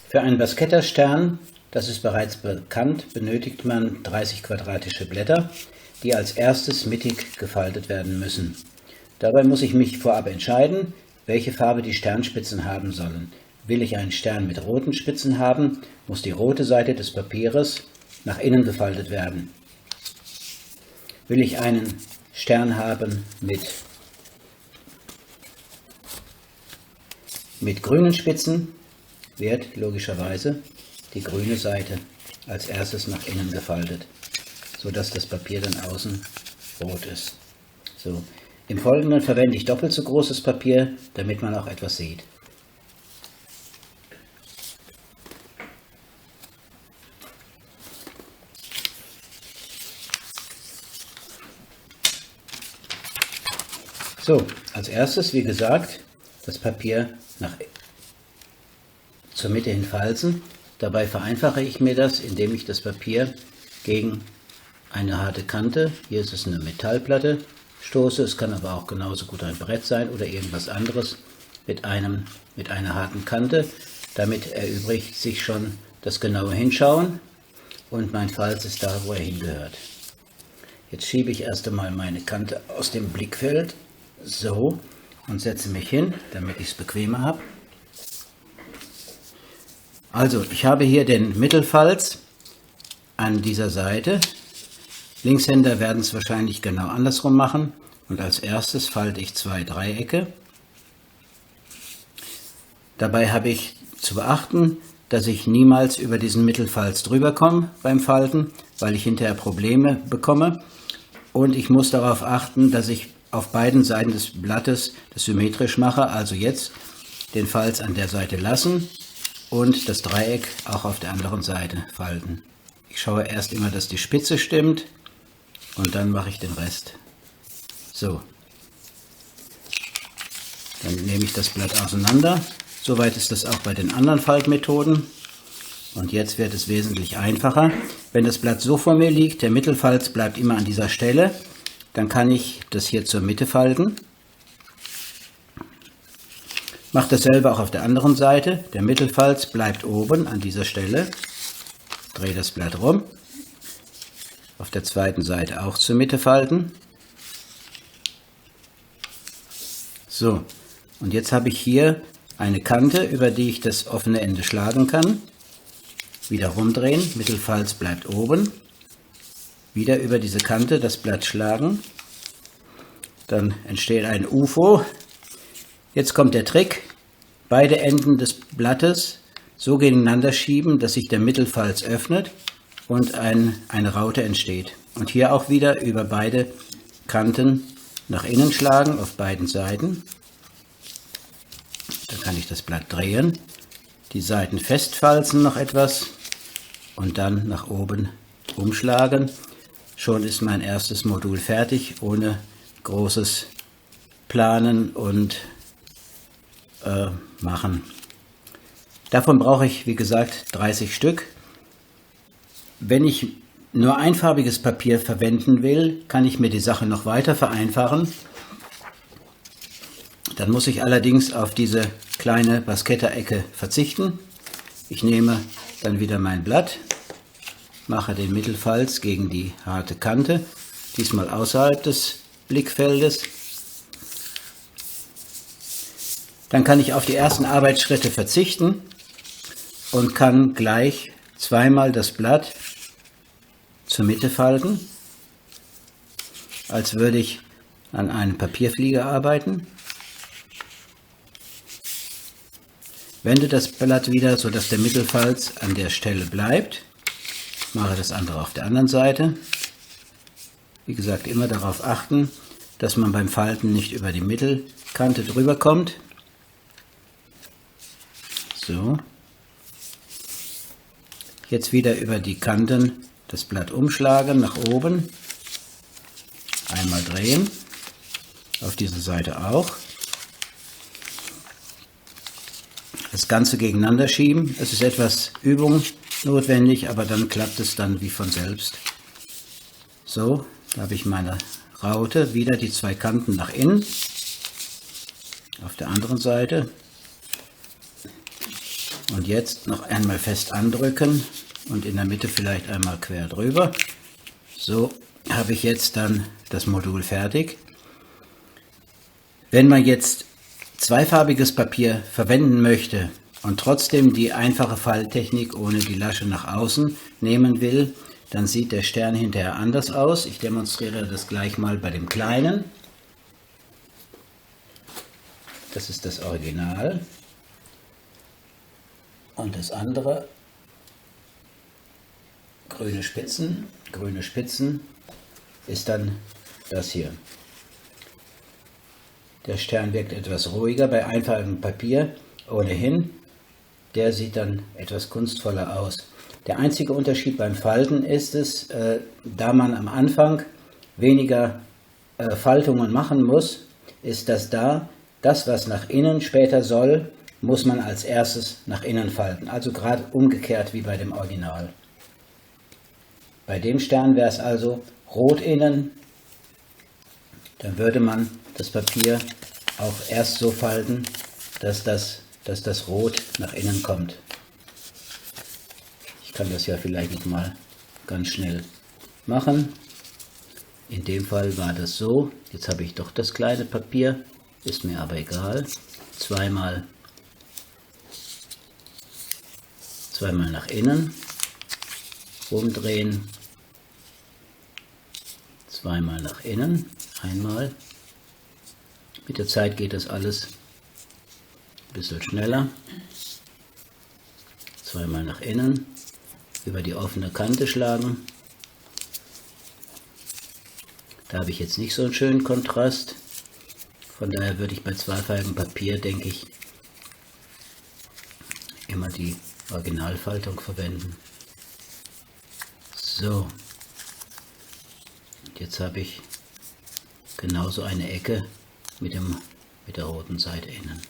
Für einen Basketterstern, das ist bereits bekannt, benötigt man 30 quadratische Blätter, die als erstes mittig gefaltet werden müssen. Dabei muss ich mich vorab entscheiden, welche Farbe die Sternspitzen haben sollen. Will ich einen Stern mit roten Spitzen haben, muss die rote Seite des Papieres nach innen gefaltet werden. Will ich einen Stern haben mit grünen Spitzen, wird logischerweise die grüne Seite als erstes nach innen gefaltet, sodass das Papier dann außen rot ist. So. Im Folgenden verwende ich doppelt so großes Papier, damit man auch etwas sieht. So, als erstes, wie gesagt, das Papier zur Mitte hin falzen. Dabei vereinfache ich mir das, indem ich das Papier gegen eine harte Kante, hier ist es eine Metallplatte, stoße. Es kann aber auch genauso gut ein Brett sein oder irgendwas anderes mit einer harten Kante. Damit erübrigt sich schon das genaue Hinschauen und mein Falz ist da, wo er hingehört. Jetzt schiebe ich erst einmal meine Kante aus dem Blickfeld, so, und setze mich hin, damit ich es bequemer habe. Also, ich habe hier den Mittelfalz an dieser Seite. Linkshänder werden es wahrscheinlich genau andersrum machen. Und als erstes falte ich 2 Dreiecke. Dabei habe ich zu beachten, dass ich niemals über diesen Mittelfalz drüber komme beim Falten, weil ich hinterher Probleme bekomme. Und ich muss darauf achten, dass ich auf beiden Seiten des Blattes das symmetrisch mache. Also jetzt den Falz an der Seite lassen und das Dreieck auch auf der anderen Seite falten. Ich schaue erst immer, dass die Spitze stimmt und dann mache ich den Rest. So. Dann nehme ich das Blatt auseinander. Soweit ist das auch bei den anderen Faltmethoden. Und jetzt wird es wesentlich einfacher. Wenn das Blatt so vor mir liegt, der Mittelfalz bleibt immer an dieser Stelle, dann kann ich das hier zur Mitte falten. Mache dasselbe auch auf der anderen Seite. Der Mittelfalz bleibt oben an dieser Stelle. Drehe das Blatt rum. Auf der zweiten Seite auch zur Mitte falten. So, und jetzt habe ich hier eine Kante, über die ich das offene Ende schlagen kann. Wieder rumdrehen, Mittelfalz bleibt oben. Wieder über diese Kante das Blatt schlagen. Dann entsteht ein UFO. Jetzt kommt der Trick. Beide Enden des Blattes so gegeneinander schieben, dass sich der Mittelfalz öffnet und eine Raute entsteht. Und hier auch wieder über beide Kanten nach innen schlagen auf beiden Seiten. Dann kann ich das Blatt drehen, die Seiten festfalzen noch etwas und dann nach oben umschlagen. Schon ist mein erstes Modul fertig, ohne großes Planen und Machen. Davon brauche ich, wie gesagt, 30 Stück. Wenn ich nur einfarbiges Papier verwenden will, kann ich mir die Sache noch weiter vereinfachen. Dann muss ich allerdings auf diese kleine Basketterecke verzichten. Ich nehme dann wieder mein Blatt, mache den Mittelfalz gegen die harte Kante, diesmal außerhalb des Blickfeldes. Dann kann ich auf die ersten Arbeitsschritte verzichten und kann gleich zweimal das Blatt zur Mitte falten, als würde ich an einem Papierflieger arbeiten. Wende das Blatt wieder, sodass der Mittelfalz an der Stelle bleibt. Mache das andere auf der anderen Seite. Wie gesagt, immer darauf achten, dass man beim Falten nicht über die Mittelkante drüber kommt. So. Jetzt wieder über die Kanten das Blatt umschlagen, nach oben. Einmal drehen. Auf diese Seite auch. Das Ganze gegeneinander schieben. Es ist etwas Übung notwendig, aber dann klappt es dann wie von selbst. So, da habe ich meine Raute, wieder die zwei Kanten nach innen. Auf der anderen Seite. Und jetzt noch einmal fest andrücken und in der Mitte vielleicht einmal quer drüber. So habe ich jetzt dann das Modul fertig. Wenn man jetzt zweifarbiges Papier verwenden möchte und trotzdem die einfache Falttechnik ohne die Lasche nach außen nehmen will, dann sieht der Stern hinterher anders aus. Ich demonstriere das gleich mal bei dem kleinen. Das ist das Original. Und das andere, grüne Spitzen, ist dann das hier. Der Stern wirkt etwas ruhiger bei einfachem Papier, ohnehin. Der sieht dann etwas kunstvoller aus. Der einzige Unterschied beim Falten ist es, da man am Anfang weniger Faltungen machen muss, ist das das, was nach innen später soll, muss man als erstes nach innen falten. Also gerade umgekehrt wie bei dem Original. Bei dem Stern wäre es also rot innen, dann würde man das Papier auch erst so falten, dass das Rot nach innen kommt. Ich kann das ja vielleicht noch mal ganz schnell machen. In dem Fall war das so. Jetzt habe ich doch das kleine Papier, ist mir aber egal. Zweimal nach innen, umdrehen, zweimal nach innen, einmal. Mit der Zeit geht das alles ein bisschen schneller. Zweimal nach innen, über die offene Kante schlagen. Da habe ich jetzt nicht so einen schönen Kontrast. Von daher würde ich bei zweifarbigem Papier, denke ich, immer die Originalfaltung verwenden. So, und jetzt habe ich genauso eine Ecke mit der roten Seite innen.